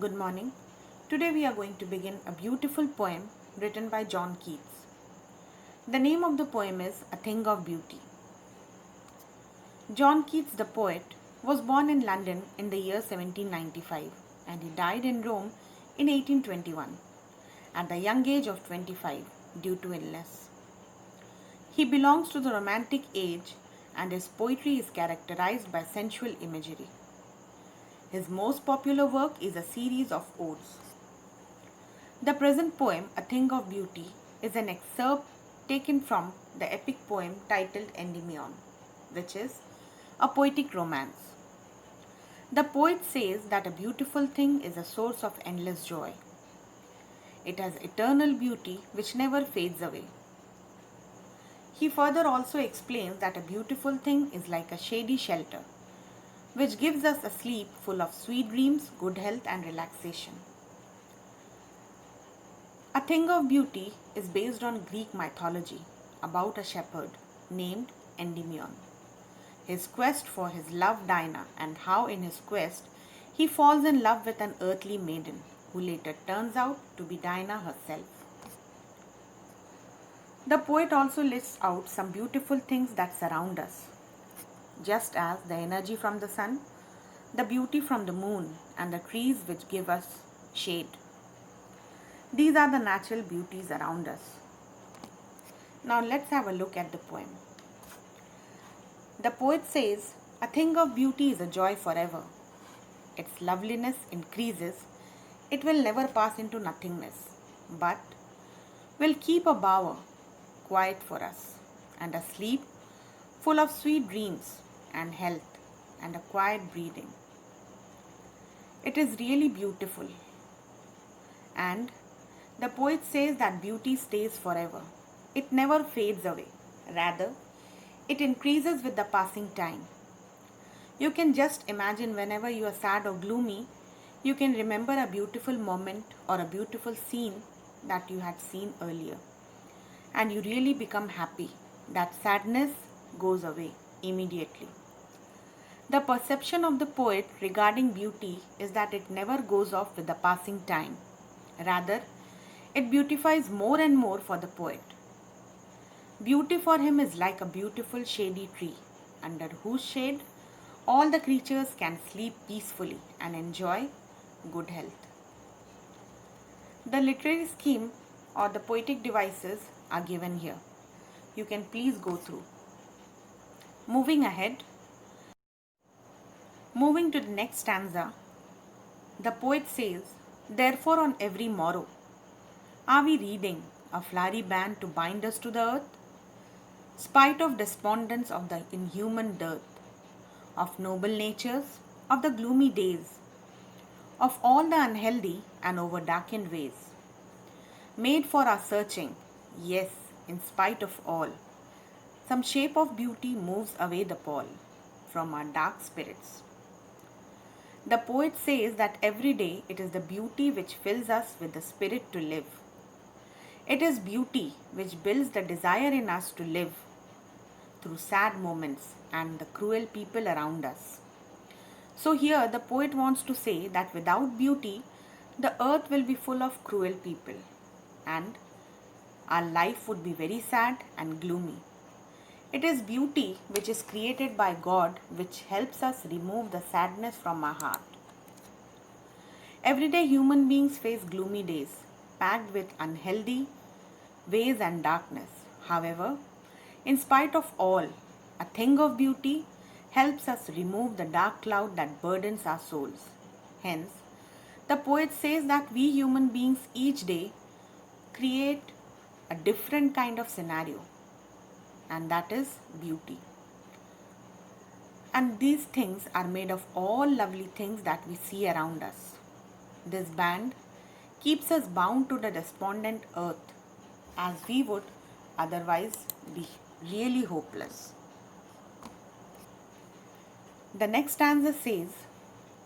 Good morning. Today we are going to begin a beautiful poem written by John Keats. The name of the poem is A Thing of Beauty. John Keats, the poet, was born in London in the year 1795 and he died in Rome in 1821 at the young age of 25 due to illness. He belongs to the Romantic age and his poetry is characterized by sensual imagery. His most popular work is a series of odes. The present poem, A Thing of Beauty, is an excerpt taken from the epic poem titled Endymion, which is a poetic romance. The poet says that a beautiful thing is a source of endless joy. It has eternal beauty which never fades away. He further also explains that a beautiful thing is like a shady shelter, which gives us a sleep full of sweet dreams, good health, and relaxation. A Thing of Beauty is based on Greek mythology about a shepherd named Endymion, his quest for his love Dinah, and how in his quest he falls in love with an earthly maiden who later turns out to be Dinah herself. The poet also lists out some beautiful things that surround us, just as the energy from the sun, the beauty from the moon, and the trees which give us shade. These are the natural beauties around us. Now let's have a look at the poem. The poet says, "A thing of beauty is a joy forever. Its loveliness increases. It will never pass into nothingness, but will keep a bower quiet for us, and a sleep full of sweet dreams and health and a quiet breathing." It is really beautiful. And the poet says that beauty stays forever. It never fades away. Rather, it increases with the passing time. You can just imagine whenever you are sad or gloomy, you can remember a beautiful moment or a beautiful scene that you had seen earlier. And you really become happy. That sadness goes away immediately. The perception of the poet regarding beauty is that it never goes off with the passing time. Rather, it beautifies more and more for the poet. Beauty for him is like a beautiful shady tree, under whose shade all the creatures can sleep peacefully and enjoy good health. The literary scheme or the poetic devices are given here. You can please go through. Moving to the next stanza, the poet says, "Therefore on every morrow are we reading a flowery band to bind us to the earth, spite of despondence of the inhuman dearth, of noble natures, of the gloomy days, of all the unhealthy and over-darkened ways, made for our searching, yes, in spite of all, some shape of beauty moves away the pall from our dark spirits." The poet says that every day it is the beauty which fills us with the spirit to live. It is beauty which builds the desire in us to live through sad moments and the cruel people around us. So here the poet wants to say that without beauty, the earth will be full of cruel people and our life would be very sad and gloomy. It is beauty which is created by God which helps us remove the sadness from our heart. Everyday human beings face gloomy days, packed with unhealthy ways and darkness. However, in spite of all, a thing of beauty helps us remove the dark cloud that burdens our souls. Hence, the poet says that we human beings each day create a different kind of scenario, and that is beauty. And these things are made of all lovely things that we see around us. This band keeps us bound to the despondent earth, as we would otherwise be really hopeless. The next stanza says,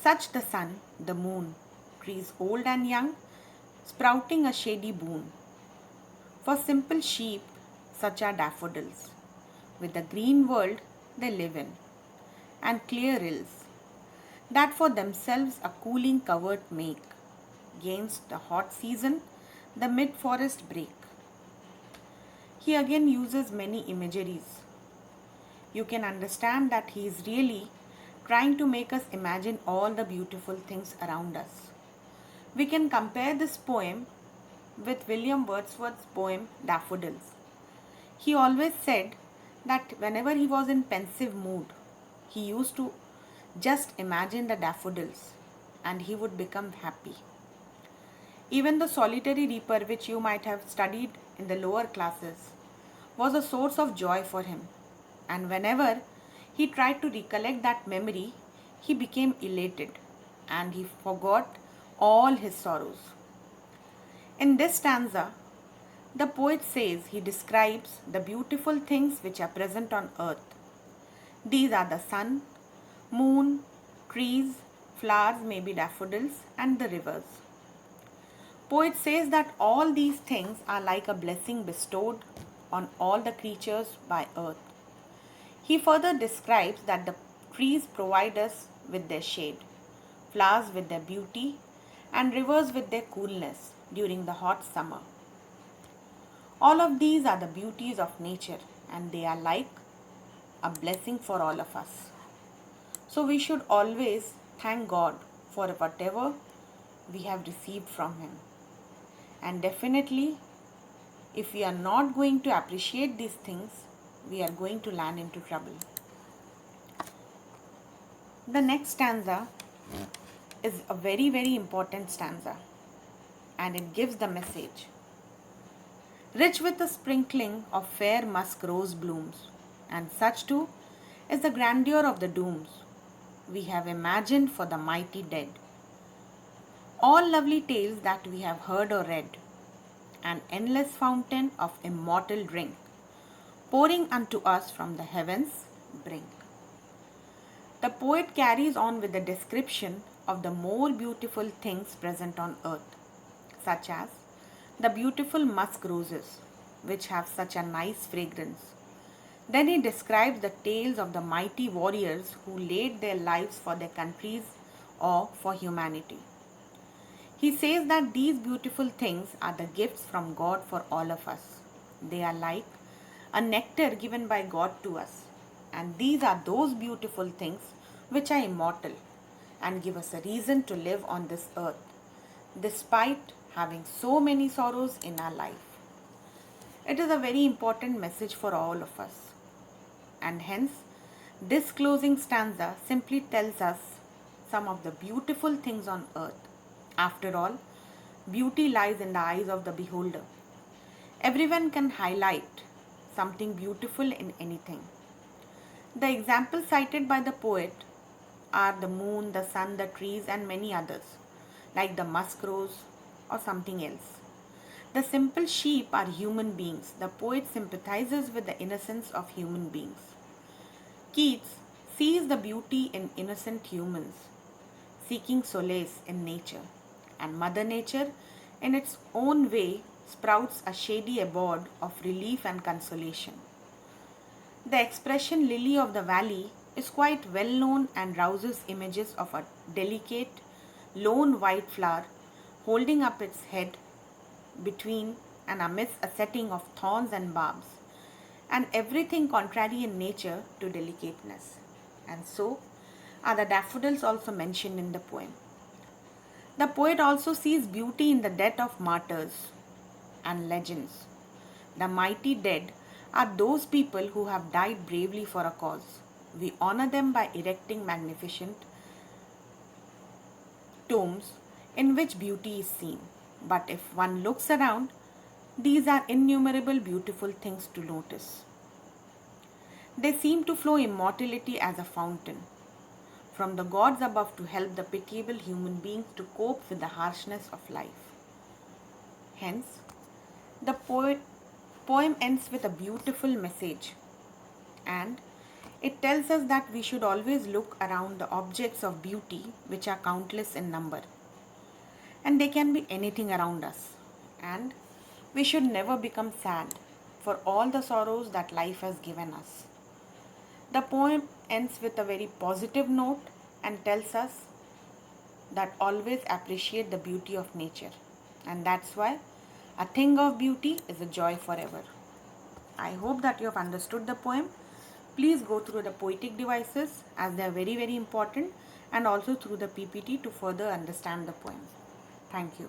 "Such the sun, the moon, trees old and young, sprouting a shady boon. For simple sheep, such are daffodils, with the green world they live in, and clear rills, that for themselves a cooling covert make. Gainst the hot season, the mid forest break. He again uses many imageries. You can understand that he is really trying to make us imagine all the beautiful things around us. We can compare this poem with William Wordsworth's poem Daffodils. He always said that whenever he was in pensive mood, he used to just imagine the daffodils and he would become happy. Even the solitary reaper, which you might have studied in the lower classes, was a source of joy for him. And whenever he tried to recollect that memory, he became elated and he forgot all his sorrows. In this stanza, the poet says he describes the beautiful things which are present on earth. These are the sun, moon, trees, flowers, maybe daffodils, and the rivers. Poet says that all these things are like a blessing bestowed on all the creatures by earth. He further describes that the trees provide us with their shade, flowers with their beauty, and rivers with their coolness during the hot summer. All of these are the beauties of nature and they are like a blessing for all of us. So we should always thank God for whatever we have received from Him. And definitely, if we are not going to appreciate these things, we are going to land into trouble. The next stanza is a very, very important stanza and it gives the message. Rich with a sprinkling of fair musk rose blooms, and such too is the grandeur of the dooms we have imagined for the mighty dead. All lovely tales that we have heard or read, an endless fountain of immortal drink, pouring unto us from the heavens' brink. The poet carries on with the description of the more beautiful things present on earth, such as the beautiful musk roses, which have such a nice fragrance. Then he describes the tales of the mighty warriors who laid their lives for their countries or for humanity. He says that these beautiful things are the gifts from God for all of us. They are like a nectar given by God to us. And these are those beautiful things which are immortal and give us a reason to live on this earth, despite having so many sorrows in our life. It is a very important message for all of us. And hence, this closing stanza simply tells us some of the beautiful things on earth. After all, beauty lies in the eyes of the beholder. Everyone can highlight something beautiful in anything. The examples cited by the poet are the moon, the sun, the trees, and many others, like the musk rose or something else. The simple sheep are human beings. The poet sympathizes with the innocence of human beings. Keats sees the beauty in innocent humans, seeking solace in nature, and Mother Nature, in its own way, sprouts a shady abode of relief and consolation. The expression lily of the valley is quite well known and rouses images of a delicate, lone white flower holding up its head between and amidst a setting of thorns and barbs, and everything contrary in nature to delicateness. And so are the daffodils also mentioned in the poem. The poet also sees beauty in the death of martyrs and legends. The mighty dead are those people who have died bravely for a cause. We honor them by erecting magnificent tombs in which beauty is seen. But if one looks around, these are innumerable beautiful things to notice. They seem to flow immortality as a fountain from the gods above to help the pitiable human beings to cope with the harshness of life. Hence, the poem ends with a beautiful message, and it tells us that we should always look around the objects of beauty, which are countless in number, and they can be anything around us, and we should never become sad for all the sorrows that life has given us. The poem ends with a very positive note and tells us that always appreciate the beauty of nature. And that's why a thing of beauty is a joy forever. I hope that you have understood the poem. Please go through the poetic devices as they are very, very important, and also through the PPT to further understand the poem. Thank you.